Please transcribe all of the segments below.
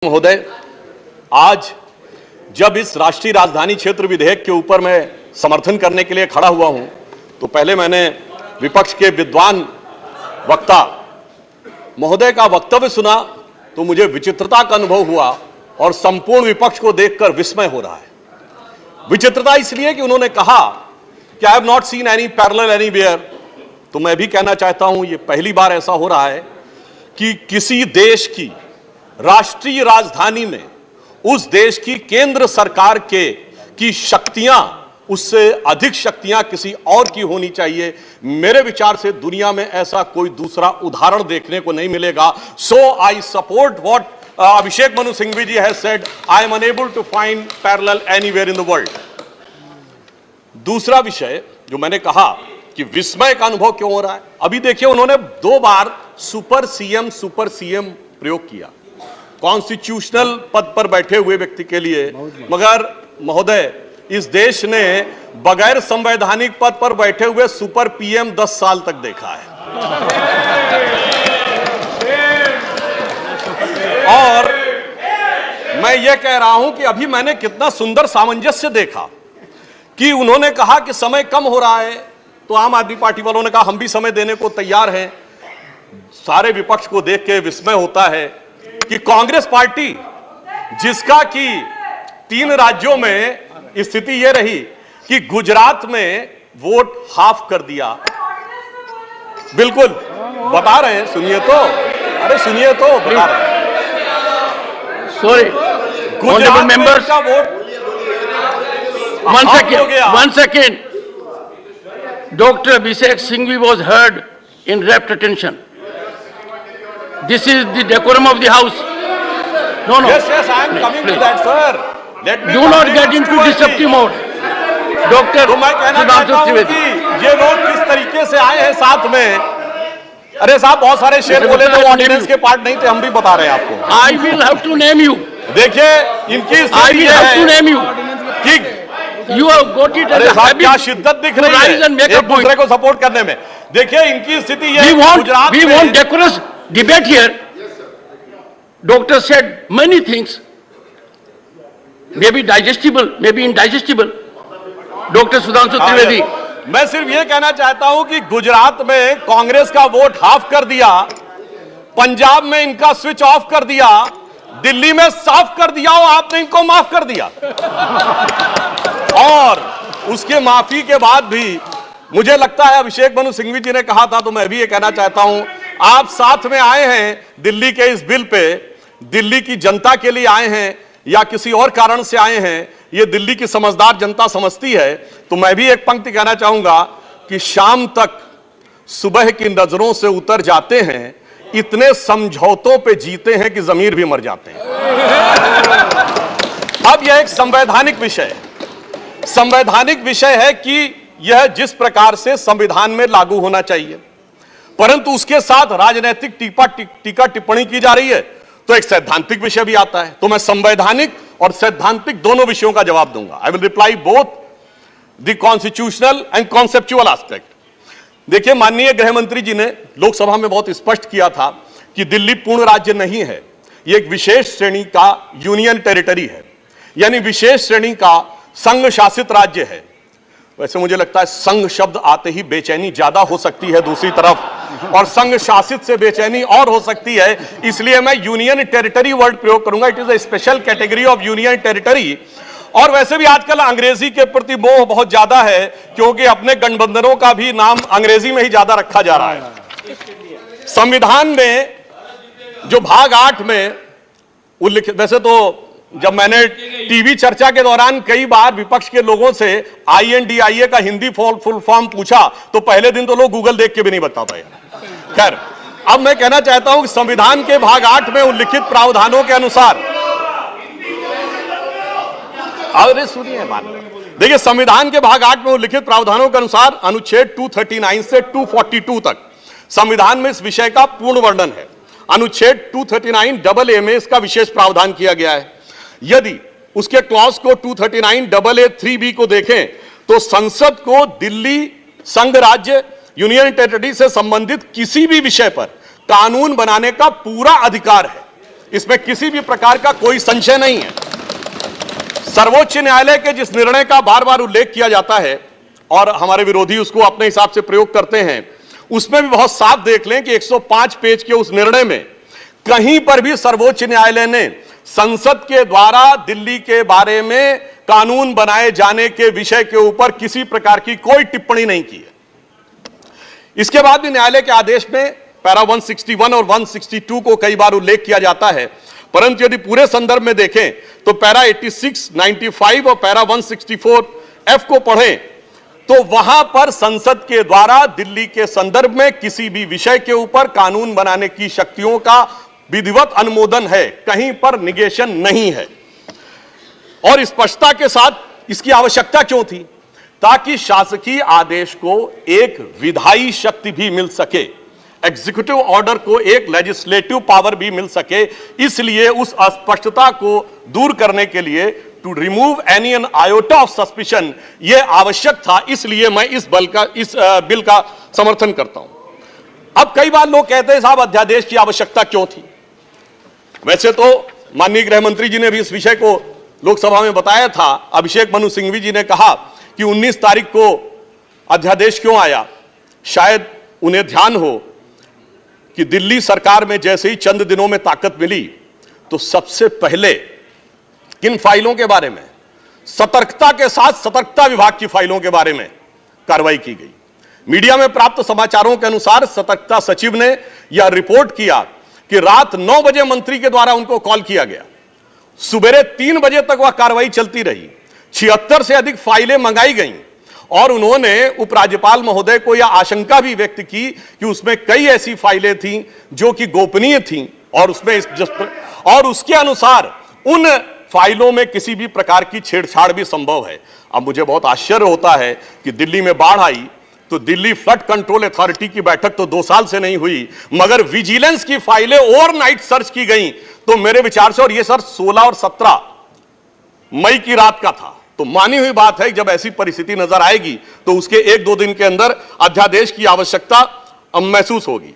महोदय, आज जब इस राष्ट्रीय राजधानी क्षेत्र विधेयक के ऊपर मैं समर्थन करने के लिए खड़ा हुआ हूं, तो पहले मैंने विपक्ष के विद्वान वक्ता महोदय का वक्तव्य सुना तो मुझे विचित्रता का अनुभव हुआ और संपूर्ण विपक्ष को देखकर विस्मय हो रहा है। विचित्रता इसलिए कि उन्होंने कहा कि I have not seen any parallel anywhere. तो मैं भी कहना चाहता हूं, ये पहली बार ऐसा हो रहा है कि किसी देश की राष्ट्रीय राजधानी में उस देश की केंद्र सरकार की शक्तियां उससे अधिक शक्तियां किसी और की होनी चाहिए। मेरे विचार से दुनिया में ऐसा कोई दूसरा उदाहरण देखने को नहीं मिलेगा। So I support what Abhishek Manu Singhvi ji has said, I am unable to find parallel anywhere in the world. दूसरा विषय जो मैंने कहा कि विस्मय का अनुभव क्यों हो रहा है, अभी देखिए उन्होंने 2 बार सुपर सीएम प्रयोग किया कॉन्स्टिट्यूशनल पद पर बैठे हुए व्यक्ति के लिए, मगर महोदय इस देश ने बगैर संवैधानिक पद पर बैठे हुए सुपर पीएम 10 साल तक देखा है। और मैं ये कह रहा हूं कि अभी मैंने कितना सुंदर सामंजस्य देखा कि उन्होंने कहा कि समय कम हो रहा है, तो आम आदमी पार्टी वालों ने कहा हम भी समय देने को तैयार हैं। सारे विपक्ष को देख के विस्मय होता है कि कांग्रेस पार्टी, जिसका कि 3 राज्यों में स्थिति यह रही कि गुजरात में वोट हाफ कर दिया, बिल्कुल बता रहे हैं, सुनिए तो, अरे सुनिए तो, बता रहे हैं। सॉरी गुजरात मेंबर्स का vote one second. Dr. Abhishek Singhvi was heard in rapt attention. This is the decorum of the house. No. Yes, I am coming to that, sir. Let me do not get into disruptive mode. Dr. तो मैं कहना चाहता हूं कि ये लोग किस तरीके से आए हैं साथ में। अरे साहब बहुत सारे शेर बोले तो ऑर्डिनेंस के पार्ट नहीं थे, हम भी बता रहे हैं आपको। I will have to name you. देखिए इनकी I will have to name you. कि You have got it as a habit. क्या शिद्दत दिख रही है एक दूसरे को सपोर्ट करने में। देखिए इनकी स्थिति ये we want decorous debate here. Doctor said many things, maybe digestible, maybe indigestible. Dr. Sudhanshu Trivedi. मैं सिर्फ ये कहना चाहता हूं कि गुजरात में कांग्रेस का वोट हाफ कर दिया, पंजाब में इनका स्विच ऑफ कर दिया, दिल्ली में साफ कर दिया और आपने इनको माफ कर दिया। और उसके माफी के बाद भी मुझे लगता है, अभिषेक मनु सिंघवी जी ने कहा था तो मैं भी ये कहना चाहता हूं, आप साथ में आए हैं दिल्ली के इस बिल पे, दिल्ली की जनता के लिए आए हैं या किसी और कारण से आए हैं, ये दिल्ली की समझदार जनता समझती है। तो मैं भी एक पंक्ति कहना चाहूंगा कि शाम तक सुबह की नजरों से उतर जाते हैं, इतने समझौतों पे जीते हैं कि जमीर भी मर जाते हैं। अब यह एक संवैधानिक विषय है। संवैधानिक विषय है कि यह जिस प्रकार से संविधान में लागू होना चाहिए, परंतु उसके साथ राजनीतिक टीका टिप्पणी की जा रही है, तो एक सैद्धांतिक विषय भी आता है। तो मैं संवैधानिक और सैद्धांतिक दोनों विषयों का जवाब दूंगा। I will reply both the constitutional and conceptual aspect. देखिए माननीय गृह मंत्री जी ने लोकसभा में बहुत स्पष्ट किया था कि दिल्ली पूर्ण राज्य नहीं है, यह एक विशेष श्रेणी का यूनियन टेरिटरी है, यानी विशेष श्रेणी का संघ शासित राज्य है। वैसे मुझे लगता है संघ शब्द आते ही बेचैनी ज्यादा हो सकती है दूसरी तरफ, और संघ शासित से बेचैनी और हो सकती है, इसलिए मैं यूनियन टेरिटरी वर्ड प्रयोग करूंगा। It is a special category of union territory. और वैसे भी आजकल अंग्रेजी के प्रति मोह बहुत ज्यादा है, क्योंकि अपने गठबंधनों का भी नाम अंग्रेजी में ही ज्यादा रखा जा रहा है। संविधान में जो भाग 8 में उल्लिखित, वैसे तो जब मैंने टीवी चर्चा के दौरान कई बार विपक्ष के लोगों से INDIA का हिंदी फुल फॉर्म पूछा तो पहले दिन तो लोग गूगल देख के भी नहीं बता पाए। खैर, अब मैं कहना चाहता हूं कि संविधान के भाग 8 में उल्लिखित प्रावधानों के अनुसार, अरे सुनिए बात, देखिए संविधान के भाग 8 में उल्लिखित प्रावधानों के अनुसार अनुच्छेद 239 से 242 तक संविधान में इस विषय का पूर्ण वर्णन है। अनुच्छेद 239AA में इसका विशेष प्रावधान किया गया है। यदि उसके क्लॉज को 239AA3B को देखें तो संसद को दिल्ली संघ राज्य यूनियन टेरिटरी से संबंधित किसी भी विषय पर कानून बनाने का पूरा अधिकार है। इसमें किसी भी प्रकार का कोई संशय नहीं है। सर्वोच्च न्यायालय के जिस निर्णय का बार बार उल्लेख किया जाता है और हमारे विरोधी उसको अपने हिसाब से प्रयोग करते हैं, उसमें भी बहुत साफ देख लें कि 105 पेज के उस निर्णय में कहीं पर भी सर्वोच्च न्यायालय ने संसद के द्वारा दिल्ली के बारे में कानून बनाए जाने के विषय के ऊपर किसी प्रकार की कोई टिप्पणी नहीं की है। इसके बाद भी न्यायालय के आदेश में पैरा 161 और 162 को कई बार उल्लेख किया जाता है, परंतु यदि पूरे संदर्भ में देखें तो पैरा 86, 95 और पैरा 164F को पढ़ें तो वहां पर संसद के द्वारा दिल्ली के संदर्भ में किसी भी विषय के ऊपर कानून बनाने की शक्तियों का विधिवत अनुमोदन है, कहीं पर निगेशन नहीं है। और स्पष्टता के साथ इसकी आवश्यकता क्यों थी? ताकि शासकीय आदेश को एक विधायी शक्ति भी मिल सके, एग्जीक्यूटिव ऑर्डर को एक लेजिस्लेटिव पावर भी मिल सके। इसलिए उस अस्पष्टता को दूर करने के लिए to remove any an iota of suspicion यह आवश्यक था। इसलिए मैं इस बिल का समर्थन करता हूं। अब कई बार लोग कहते हैं साहब अध्यादेश की आवश्यकता क्यों थी? वैसे तो माननीय गृह मंत्री जी ने भी इस विषय को लोकसभा में बताया था। अभिषेक मनु सिंघवी जी ने कहा कि 19 तारीख को अध्यादेश क्यों आया। शायद उन्हें ध्यान हो कि दिल्ली सरकार में जैसे ही चंद दिनों में ताकत मिली तो सबसे पहले किन फाइलों के बारे में, सतर्कता के साथ सतर्कता विभाग की फाइलों के बारे में कार्रवाई की गई। मीडिया में प्राप्त समाचारों के अनुसार सतर्कता सचिव ने यह रिपोर्ट किया कि रात 9 बजे मंत्री के द्वारा उनको कॉल किया गया, सुबह 3 बजे तक वह कार्रवाई चलती रही, 76 से अधिक फाइलें मंगाई गईं और उन्होंने उपराज्यपाल महोदय को यह आशंका भी व्यक्त की कि उसमें कई ऐसी फाइलें थीं जो कि गोपनीय थीं और उसके अनुसार उन फाइलों में किसी भी प्रकार की छेड़छाड़ भी संभव है। अब मुझे बहुत आश्चर्य होता है कि दिल्ली में बाढ़ आई तो दिल्ली फ्लड कंट्रोल अथॉरिटी की बैठक तो 2 साल से नहीं हुई, मगर विजिलेंस की फाइलें ओवरनाइट सर्च की गई। तो मेरे विचार से, और ये सर 16 और 17 मई की रात का था, तो मानी हुई बात है जब ऐसी परिस्थिति नजर आएगी तो उसके 1-2 दिन के अंदर अध्यादेश की आवश्यकता महसूस होगी।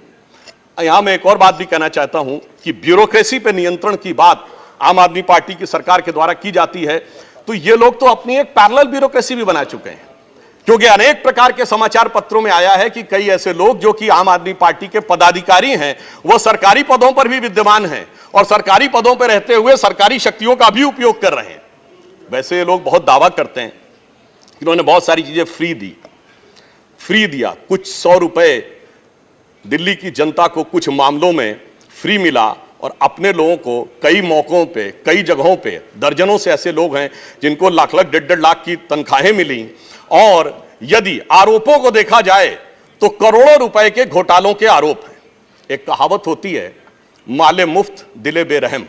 यहां मैं एक और बात भी कहना चाहता हूं कि ब्यूरोक्रेसी पर नियंत्रण की बात आम आदमी पार्टी की सरकार के द्वारा की जाती है, तो ये लोग तो अपनी एक पैरेलल ब्यूरोक्रेसी भी बना चुके हैं, क्योंकि अनेक प्रकार के समाचार पत्रों में आया है कि कई ऐसे लोग जो कि आम आदमी पार्टी के पदाधिकारी हैं, वो सरकारी पदों पर भी विद्यमान हैं और सरकारी पदों पर रहते हुए सरकारी शक्तियों का भी उपयोग कर रहे हैं। वैसे ये लोग बहुत दावा करते हैं कि उन्होंने बहुत सारी चीजें फ्री दिया, कुछ 100 रुपए दिल्ली की जनता को कुछ मामलों में फ्री मिला और अपने लोगों को कई मौकों पे, कई जगहों पे, दर्जनों से ऐसे लोग हैं जिनको लाख लाख 1.5 लाख की तनख्वाहें मिली। और यदि आरोपों को देखा जाए तो करोड़ों रुपए के घोटालों के आरोप हैं। एक कहावत होती है, माले मुफ्त दिले बेरहम।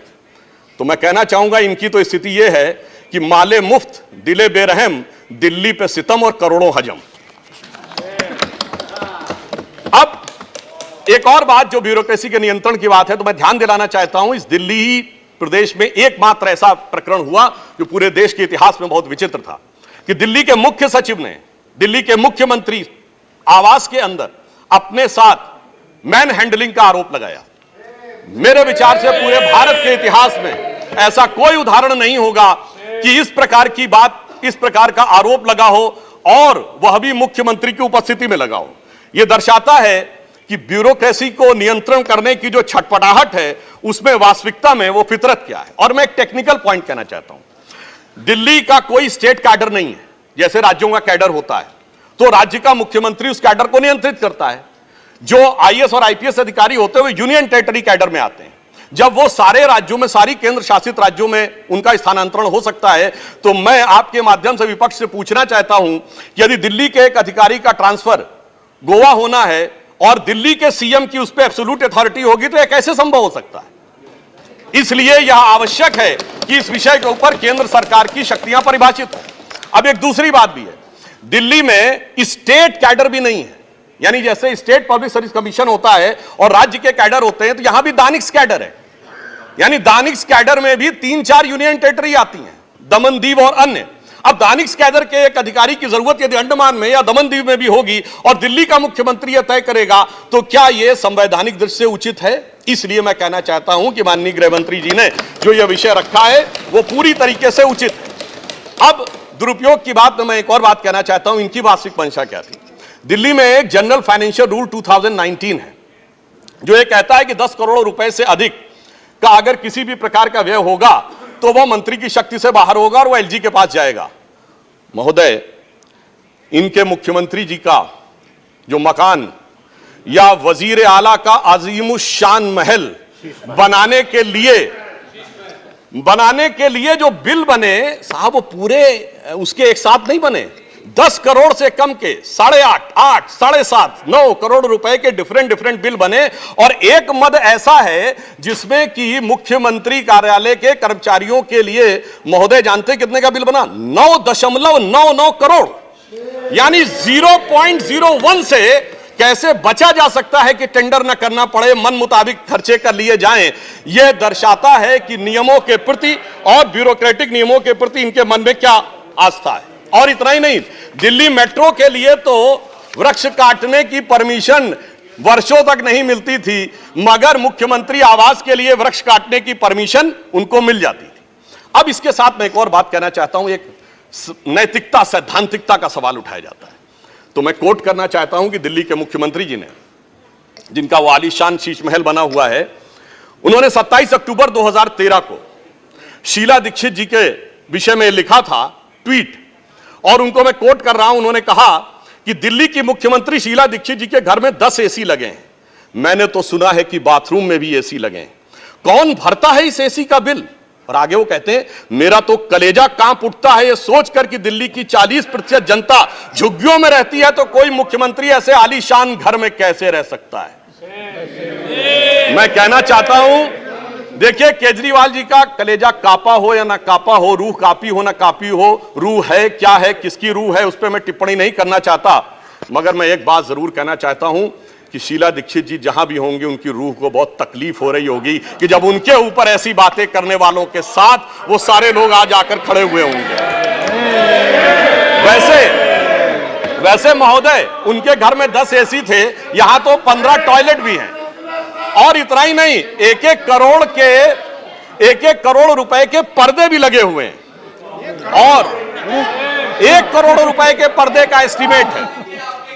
तो मैं कहना चाहूंगा इनकी तो स्थिति यह है कि माले मुफ्त दिले बेरहम, दिल्ली पे सितम और करोड़ों हजम। अब एक और बात जो ब्यूरोक्रेसी के नियंत्रण की बात है, तो मैं ध्यान दिलाना चाहता हूं, इस दिल्ली प्रदेश में एकमात्र ऐसा प्रकरण हुआ जो पूरे देश के इतिहास में बहुत विचित्र था कि दिल्ली के मुख्य सचिव ने दिल्ली के मुख्यमंत्री आवास के अंदर अपने साथ मैन हैंडलिंग का आरोप लगाया। मेरे विचार से पूरे भारत के इतिहास में ऐसा कोई उदाहरण नहीं होगा कि इस प्रकार की बात, इस प्रकार का आरोप लगा हो और वह भी मुख्यमंत्री की उपस्थिति में लगा हो। यह दर्शाता है कि ब्यूरोक्रेसी को नियंत्रण करने की जो छटपटाहट है उसमें वास्तविकता में वो फितरत क्या है। और मैं एक टेक्निकल पॉइंट कहना चाहता हूं, दिल्ली का कोई स्टेट कैडर नहीं है, जैसे राज्यों का कैडर होता है तो राज्य का मुख्यमंत्री उस कैडर को नियंत्रित करता है। जो आईएएस और आईपीएस अधिकारी होते हैं वो यूनियन टेरिटरी कैडर में आते हैं। जब वो सारे राज्यों में, सारी केंद्र शासित राज्यों में उनका स्थानांतरण हो सकता है, तो मैं आपके माध्यम से विपक्ष से पूछना चाहता हूं कि यदि दिल्ली के एक अधिकारी का ट्रांसफर गोवा होना है और दिल्ली के सीएम की उस पर एब्सोल्यूट अथॉरिटी होगी तो यह कैसे संभव हो सकता है? इसलिए यह आवश्यक है कि इस विषय के ऊपर केंद्र सरकार की शक्तियां परिभाषित हो। अब एक दूसरी बात भी है, दिल्ली में स्टेट कैडर भी नहीं है, यानी जैसे स्टेट पब्लिक सर्विस कमीशन होता है और राज्य के कैडर होते हैं, तो यहां भी दानिक्स कैडर है। यानी दानिक्स कैडर में भी 3-4 यूनियन टेरिटरी आती हैं, दमन, दीव और अन्य। अब दानिश कैडर के एक अधिकारी की जरूरत यदि अंडमान में या दमनदीव में भी होगी और दिल्ली का मुख्यमंत्री यह तय करेगा, तो क्या यह संवैधानिक दृष्टि से उचित है? इसलिए मैं कहना चाहता हूं कि माननीय गृह मंत्री जी ने जो यह विषय रखा है वो पूरी तरीके से उचित है। अब दुरुपयोग की बात में मैं एक और बात कहना चाहता हूं, इनकी वास्तविक मंशा क्या थी। दिल्ली में एक जनरल फाइनेंशियल रूल 2019 है जो ये कहता है कि 10 करोड़ रुपए से अधिक का अगर किसी भी प्रकार का व्यय होगा तो वह मंत्री की शक्ति से बाहर होगा और वह एलजी के पास जाएगा। महोदय, इनके मुख्यमंत्री जी का जो मकान या वजीर आला का अजीमुशान महल बनाने के लिए जो बिल बने साहब, वो पूरे उसके एक साथ नहीं बने। 10 करोड़ से कम के 8.5, 8, 7.5, 9 करोड़ रुपए के डिफरेंट बिल बने और एक मद ऐसा है जिसमें कि मुख्यमंत्री कार्यालय के कर्मचारियों के लिए, महोदय जानते कितने का बिल बना? 9.99 करोड़, यानी 0.01 से कैसे बचा जा सकता है कि टेंडर न करना पड़े, मन मुताबिक खर्चे कर लिए जाएं। यह दर्शाता है कि नियमों के प्रति और ब्यूरोक्रेटिक नियमों के प्रति इनके मन में क्या आस्था है। और इतना ही नहीं, दिल्ली मेट्रो के लिए तो वृक्ष काटने की परमिशन वर्षों तक नहीं मिलती थी, मगर मुख्यमंत्री आवास के लिए वृक्ष काटने की परमिशन उनको मिल जाती थी। अब इसके साथ मैं एक और बात कहना चाहता हूं, एक नैतिकता, सैद्धांतिकता का सवाल उठाया जाता है। तो मैं कोट करना चाहता हूं कि दिल्ली के मुख्यमंत्री जी ने, जिनका वो आलीशान शीश महल बना हुआ है, उन्होंने 27 अक्टूबर 2013 को शीला दीक्षित जी के विषय में लिखा था ट्वीट, और उनको मैं कोट कर रहा हूं। उन्होंने कहा कि दिल्ली की मुख्यमंत्री शीला दीक्षित जी के घर में 10 एसी लगे हैं, मैंने तो सुना है कि बाथरूम में भी एसी लगे हैं, कौन भरता है इस एसी का बिल? और आगे वो कहते हैं, मेरा तो कलेजा कांप उठता है ये सोचकर कि दिल्ली की 40% जनता झुग्गियों में रहती है, तो कोई मुख्यमंत्री ऐसे आलीशान घर में कैसे रह सकता है। मैं कहना चाहता हूं, देखिए, केजरीवाल जी का कलेजा कापा हो या ना कापा हो, रूह कापी हो ना कापी हो, रूह है क्या है, किसकी रूह है, उस पर मैं टिप्पणी नहीं करना चाहता, मगर मैं एक बात जरूर कहना चाहता हूं कि शीला दीक्षित जी जहां भी होंगे उनकी रूह को बहुत तकलीफ हो रही होगी कि जब उनके ऊपर ऐसी बातें करने वालों के साथ वो सारे लोग आज आकर खड़े हुए होंगे। वैसे महोदय, उनके घर में 10 एसी थे, यहां तो 15 टॉयलेट भी हैं। और इतना ही नहीं, 1-1 करोड़ रुपए के पर्दे भी लगे हुए हैं, और 1 करोड़ रुपए के पर्दे का एस्टीमेट है।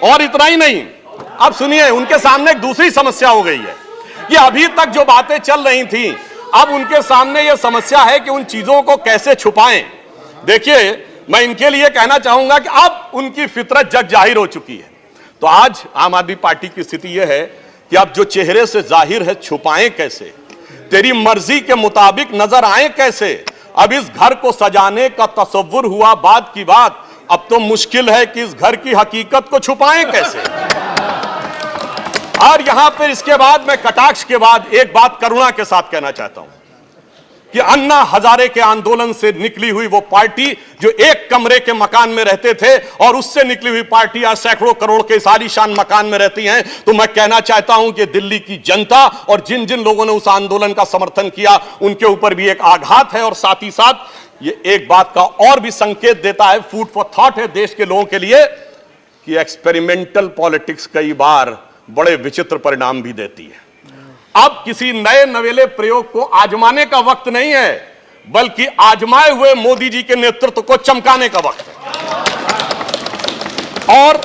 और इतना ही नहीं, अब सुनिए, उनके सामने एक दूसरी समस्या हो गई है कि अभी तक जो बातें चल रही थी, अब उनके सामने यह समस्या है कि उन चीजों को कैसे छुपाएं। देखिए, मैं इनके लिए कहना चाहूंगा कि अब उनकी फितरत जग जाहिर हो चुकी है। तो आज आम आदमी पार्टी की स्थिति यह है कि अब जो चेहरे से जाहिर है छुपाएं कैसे, तेरी मर्जी के मुताबिक नजर आए कैसे। अब इस घर को सजाने का तसव्वुर हुआ बात की बात, अब तो मुश्किल है कि इस घर की हकीकत को छुपाएं कैसे। और यहां पर इसके बाद मैं कटाक्ष के बाद एक बात करुणा के साथ कहना चाहता हूं कि अन्ना हजारे के आंदोलन से निकली हुई वो पार्टी जो एक कमरे के मकान में रहते थे, और उससे निकली हुई पार्टी आज सैकड़ों करोड़ के आलीशान मकान में रहती हैं। तो मैं कहना चाहता हूं कि दिल्ली की जनता और जिन जिन लोगों ने उस आंदोलन का समर्थन किया, उनके ऊपर भी एक आघात है। और साथ ही साथ ये एक बात का और भी संकेत देता है, फूड फॉर थॉट है देश के लोगों के लिए, कि एक्सपेरिमेंटल पॉलिटिक्स कई बार बड़े विचित्र परिणाम भी देती है। अब किसी नए नवेले प्रयोग को आजमाने का वक्त नहीं है, बल्कि आजमाए हुए मोदी जी के नेतृत्व को चमकाने का वक्त है। और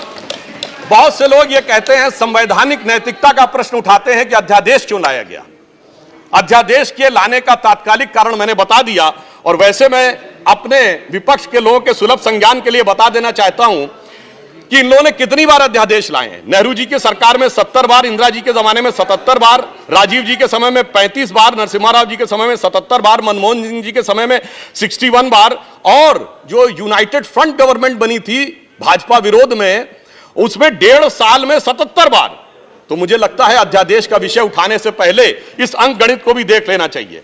बहुत से लोग ये कहते हैं, संवैधानिक नैतिकता का प्रश्न उठाते हैं कि अध्यादेश क्यों लाया गया। अध्यादेश के लाने का तात्कालिक कारण मैंने बता दिया, और वैसे मैं अपने विपक्ष के लोगों के सुलभ संज्ञान के लिए बता देना चाहता हूं कि इन लोगों ने कितनी बार अध्यादेश लाए हैं। नेहरू जी की सरकार में 70 बार, इंदिरा जी के जमाने में 77 बार, राजीव जी के समय में 35 बार, नरसिम्हा राव जी के समय में 77 बार, मनमोहन सिंह जी के समय में 61 बार, और जो यूनाइटेड फ्रंट गवर्नमेंट बनी थी भाजपा विरोध में, उसमें 1.5 साल में 77 बार। तो मुझे लगता है अध्यादेश का विषय उठाने से पहले इस अंक गणित को भी देख लेना चाहिए।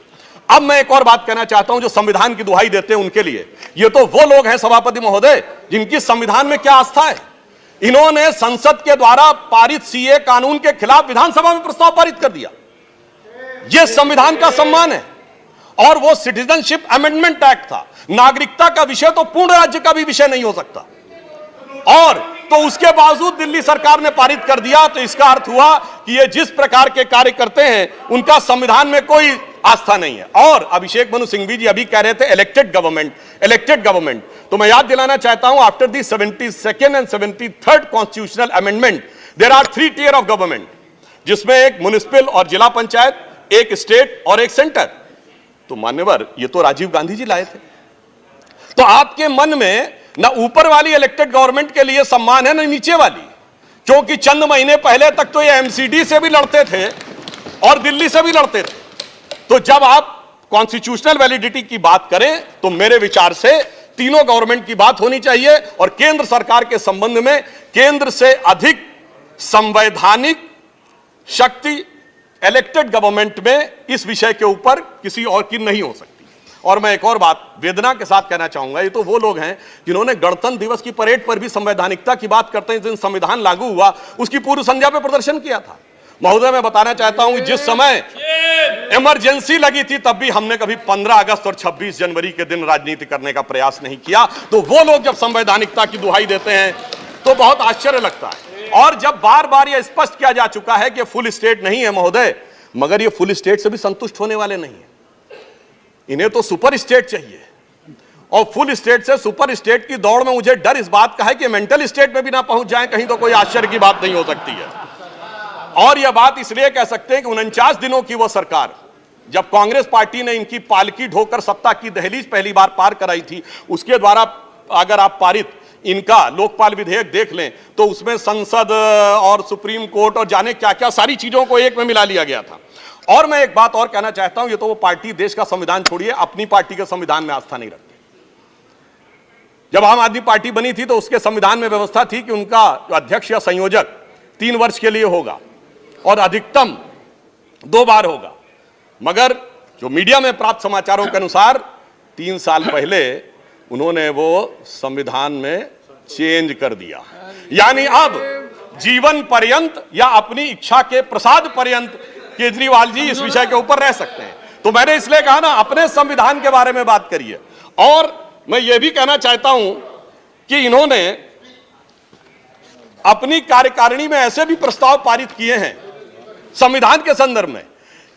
अब मैं एक और बात कहना चाहता हूं, जो संविधान की दुहाई देते हैं उनके लिए, ये तो वो लोग हैं सभापति महोदय जिनकी संविधान में क्या आस्था है। इन्होंने संसद के द्वारा पारित सीए कानून के खिलाफ विधानसभा में प्रस्ताव पारित कर दिया। यह संविधान का सम्मान है। और वो सिटीजनशिप अमेंडमेंट एक्ट था। नागरिकता का विषय तो पूर्ण राज्य का भी विषय नहीं हो सकता, और तो उसके बावजूद दिल्ली सरकार ने पारित कर दिया। तो इसका अर्थ हुआ कि ये जिस प्रकार के कार्य करते हैं उनका संविधान में कोई आस्था नहीं है। और अभिषेक मनु सिंघवी जी अभी कह रहे थे इलेक्टेड गवर्नमेंट, तो मैं याद दिलाना चाहता हूं, after the 72nd and 73rd constitutional amendment there are 3 tier of government, जिसमें एक म्युनिसिपल और जिला पंचायत, एक स्टेट और एक सेंटर। तो मान्यवर, ये तो राजीव गांधी जी लाए थे। तो आपके मन में ना ऊपर वाली इलेक्टेड गवर्नमेंट के लिए सम्मान है, ना नीचे वाली, क्योंकि चंद महीने पहले तक तो ये एमसीडी से भी लड़ते थे और दिल्ली से भी लड़ते थे। तो जब आप कॉन्स्टिट्यूशनल वैलिडिटी की बात करें तो मेरे विचार से तीनों गवर्नमेंट की बात होनी चाहिए, और केंद्र सरकार के संबंध में केंद्र से अधिक संवैधानिक शक्ति इलेक्टेड गवर्नमेंट में इस विषय के ऊपर किसी और की नहीं हो सकती। और मैं एक और बात वेदना के साथ कहना चाहूंगा, ये तो वो लोग हैं जिन्होंने गणतंत्र दिवस की परेड पर भी संवैधानिकता की बात करते हैं, जिस दिन संविधान लागू हुआ उसकी पूर्व संध्या पे प्रदर्शन किया था। महोदय, मैं बताना चाहता हूं, जिस समय इमरजेंसी लगी थी तब भी हमने कभी 15 अगस्त और 26 जनवरी के दिन राजनीति करने का प्रयास नहीं किया। तो वो लोग जब संवैधानिकता की दुहाई देते हैं तो बहुत आश्चर्य लगता है। और जब बार बार यह स्पष्ट किया जा चुका है कि फुल स्टेट नहीं है महोदय, मगर ये फुल स्टेट से भी संतुष्ट होने वाले नहीं है, इन्हें तो सुपर स्टेट चाहिए। और फुल स्टेट से सुपर स्टेट की दौड़ में मुझे डर इस बात का है कि मेंटल स्टेट में भी ना पहुंच जाएं कहीं, तो कोई आश्चर्य की बात नहीं हो सकती है। और यह बात इसलिए कह सकते हैं कि 49 दिनों की वो सरकार, जब कांग्रेस पार्टी ने इनकी पालकी ढोकर सत्ता की दहलीज पहली बार पार कराई थी, उसके द्वारा अगर आप पारित इनका लोकपाल विधेयक देख लें तो उसमें संसद और सुप्रीम कोर्ट और जाने क्या क्या सारी चीजों को एक में मिला लिया गया था। और मैं एक बात और कहना चाहता हूं, ये तो वो पार्टी देश का संविधान छोड़िए, अपनी पार्टी के संविधान में आस्था नहीं रखती। जब आम आदमी पार्टी बनी थी तो उसके संविधान में व्यवस्था थी कि उनका अध्यक्ष या संयोजक 3 वर्ष के लिए होगा और अधिकतम 2 बार होगा। मगर जो मीडिया में प्राप्त समाचारों के अनुसार 3 साल पहले उन्होंने वो संविधान में चेंज कर दिया, यानी अब जीवन पर्यंत या अपनी इच्छा के प्रसाद पर्यंत केजरीवाल जी इस विषय के ऊपर रह सकते हैं। तो मैंने इसलिए कहा ना, अपने संविधान के बारे में बात करिए। और मैं ये भी कहना चाहता हूं कि इन्होंने अपनी कार्यकारिणी में ऐसे भी प्रस्ताव पारित किए हैं संविधान के संदर्भ में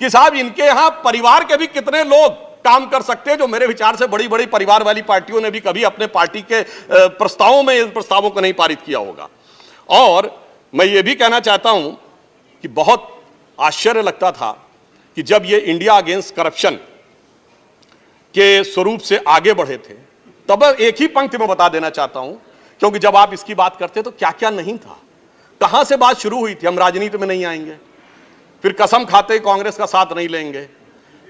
कि साहब इनके यहां परिवार के भी कितने लोग काम कर सकते हैं, जो मेरे विचार से बड़ी बड़ी परिवार वाली पार्टियों ने भी कभी अपने पार्टी के प्रस्तावों में इन प्रस्तावों को नहीं पारित किया होगा। और मैं ये भी कहना चाहता हूं कि बहुत आश्चर्य लगता था कि जब ये इंडिया अगेंस्ट करप्शन के स्वरूप से आगे बढ़े थे, तब एक ही पंक्ति में बता देना चाहता हूं, क्योंकि जब आप इसकी बात करते तो क्या क्या नहीं था, कहां से बात शुरू हुई थी, हम राजनीति में नहीं आएंगे, फिर कसम खाते कांग्रेस का साथ नहीं लेंगे,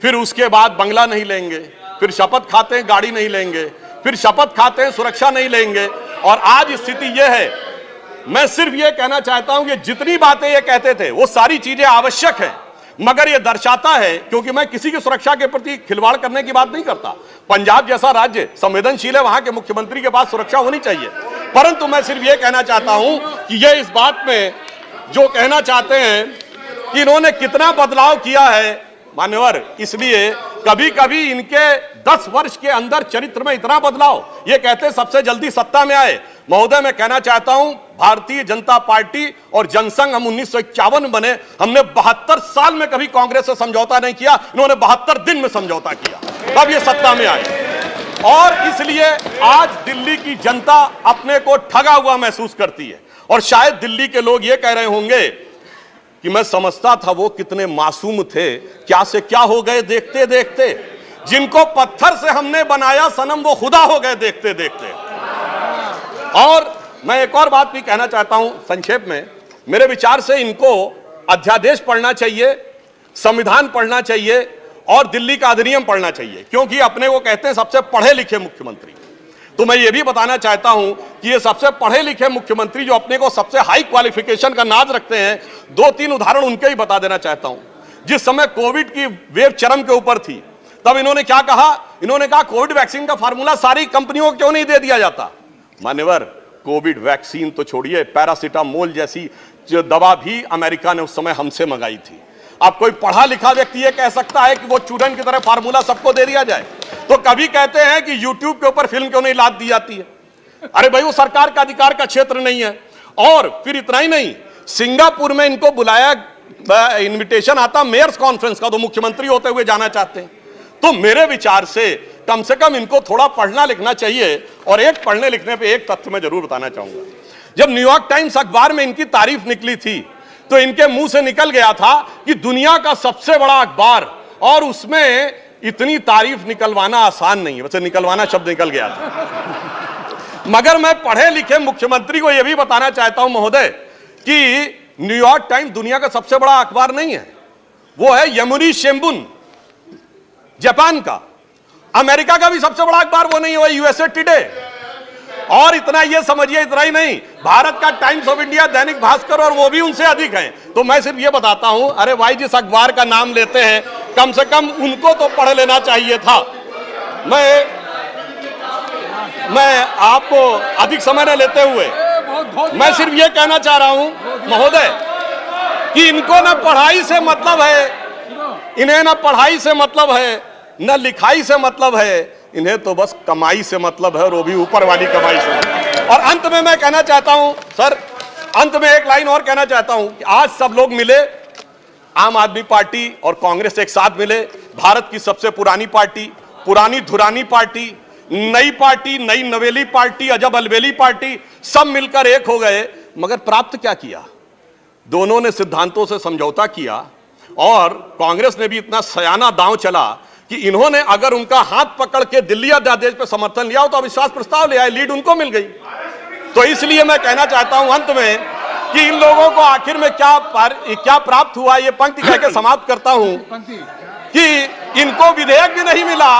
फिर उसके बाद बंगला नहीं लेंगे, फिर शपथ खाते हैं गाड़ी नहीं लेंगे, फिर शपथ खाते हैं सुरक्षा नहीं लेंगे। और आज स्थिति यह है, मैं सिर्फ यह कहना चाहता हूं कि जितनी बातें ये कहते थे वो सारी चीजें आवश्यक है, मगर यह दर्शाता है, क्योंकि मैं किसी की सुरक्षा के प्रति खिलवाड़ करने की बात नहीं करता, पंजाब जैसा राज्य संवेदनशील है, वहां के मुख्यमंत्री के पास सुरक्षा होनी चाहिए। परंतु मैं सिर्फ यह कहना चाहता हूं कि यह इस बात में जो कहना चाहते हैं कि इन्होंने कितना बदलाव किया है मान्यवर, इसलिए कभी कभी इनके 10 वर्ष के अंदर चरित्र में इतना बदलाव, ये कहते सबसे जल्दी सत्ता में आए। महोदय, मैं कहना चाहता हूं, भारतीय जनता पार्टी और जनसंघ, हम 1951 बने, हमने 72 साल में कभी कांग्रेस से समझौता नहीं किया, इन्होंने 72 दिन में समझौता किया, तब ये सत्ता में आए। और इसलिए आज दिल्ली की जनता अपने को ठगा हुआ महसूस करती है। और शायद दिल्ली के लोग ये कह रहे होंगे कि मैं समझता था वो कितने मासूम थे, क्या से क्या हो गए देखते देखते, जिनको पत्थर से हमने बनाया सनम वो खुदा हो गए देखते देखते। और मैं एक और बात भी कहना चाहता हूं संक्षेप में, मेरे विचार से इनको अध्यादेश पढ़ना चाहिए, संविधान पढ़ना चाहिए और दिल्ली का अधिनियम पढ़ना चाहिए, क्योंकि अपने को कहते हैं सबसे पढ़े लिखे मुख्यमंत्री। तो मैं ये भी बताना चाहता हूं कि ये सबसे पढ़े लिखे मुख्यमंत्री जो अपने को सबसे हाई क्वालिफिकेशन का नाज रखते हैं, 2-3 उदाहरण उनके ही बता देना चाहता हूं। जिस समय कोविड की वेव चरम के ऊपर थी, तब इन्होंने क्या कहा, इन्होंने कहा कोविड वैक्सीन का फार्मूला सारी कंपनियों को क्यों नहीं दे दिया जाता। मान्यवर, कोविड वैक्सीन तो छोड़िए, पैरासिटामोल जैसी जो दवा भी अमेरिका ने उस समय हमसे मंगाई थी। अब कोई पढ़ा लिखा व्यक्ति ये कह सकता है कि वो चूरन की तरह फार्मूला सबको दे दिया जाए? तो कभी कहते हैं कि यूट्यूब के ऊपर फिल्म क्यों नहीं लाद दी जाती है? अरे भाई, वो सरकार का अधिकार का क्षेत्र नहीं है। और फिर इतना ही नहीं, सिंगापुर में इनको बुलाया, इनविटेशन आता मेयर्स कॉन्फ्रेंस का, तो मुख्यमंत्री होते हुए जाना चाहते हैं। तो मेरे विचार से कम इनको थोड़ा पढ़ना लिखना चाहिए। और एक पढ़ने लिखने पे एक तथ्य मैं जरूर बताना चाहूंगा। जब न्यूयॉर्क टाइम्स अखबार में इनकी तारीफ निकली थी तो इनके मुंह से निकल गया था कि दुनिया का सबसे बड़ा अखबार, और उसमें इतनी तारीफ निकलवाना आसान नहीं है। वैसे निकलवाना शब्द निकल गया था, मगर मैं पढ़े लिखे मुख्यमंत्री को यह भी बताना चाहता हूं महोदय कि न्यूयॉर्क टाइम्स दुनिया का सबसे बड़ा अखबार नहीं है। वो है यमुनी शिंबुन, जापान का। अमेरिका का भी सबसे बड़ा अखबार वो नहीं है, वो यूएसए टुडे। और इतना ये समझिए, इतना ही नहीं, भारत का times of India, Dainik Bhaskar, और वो भी उनसे अधिक हैं। तो मैं सिर्फ ये बताता हूं, अरे भाई, जिस अखबार का नाम लेते हैं कम से कम उनको तो पढ़ लेना चाहिए था। मैं आपको अधिक समय न लेते हुए मैं सिर्फ ये कहना चाह रहा हूं महोदय कि इनको न पढ़ाई से मतलब है, इन्हें न पढ़ाई से मतलब है, न लिखाई से मतलब है, इन्हें तो बस कमाई से मतलब है, और वो भी ऊपर वाली कमाई से। और अंत में मैं कहना चाहता हूं सर, अंत में एक लाइन और कहना चाहता हूं कि आज सब लोग मिले, आम आदमी पार्टी और कांग्रेस एक साथ मिले, भारत की सबसे पुरानी पार्टी, पुरानी धुरानी पार्टी, नई पार्टी, नई नवेली पार्टी, अजब अलबेली पार्टी, सब मिलकर एक हो गए। मगर प्राप्त क्या किया? दोनों ने सिद्धांतों से समझौता किया, और कांग्रेस ने भी इतना सयाना दांव चला कि इन्होंने अगर उनका हाथ पकड़ के दिल्ली अध्यादेश पर समर्थन लिया हो तो अविश्वास प्रस्ताव ले आए, लीड उनको मिल गई। तो इसलिए मैं कहना चाहता हूं अंत में कि इन लोगों को आखिर में क्या प्राप्त हुआ, ये पंक्ति कह के समाप्त करता हूं कि इनको विधेयक भी नहीं मिला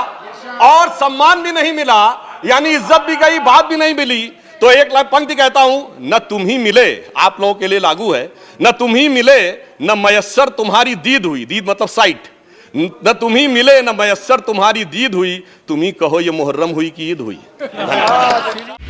और सम्मान भी नहीं मिला, यानी इज्जत भी गई, बात भी नहीं मिली। तो एक पंक्ति कहता हूं, न तुम ही मिले, आप लोगों के लिए लागू है, न तुम ही मिले न मयस्सर तुम्हारी दीद हुई, दीद मतलब साइट, न तुम ही मिले न मयस्सर तुम्हारी दीद हुई, तुम ही कहो ये मुहर्रम हुई कि ईद हुई। धन्यवाद।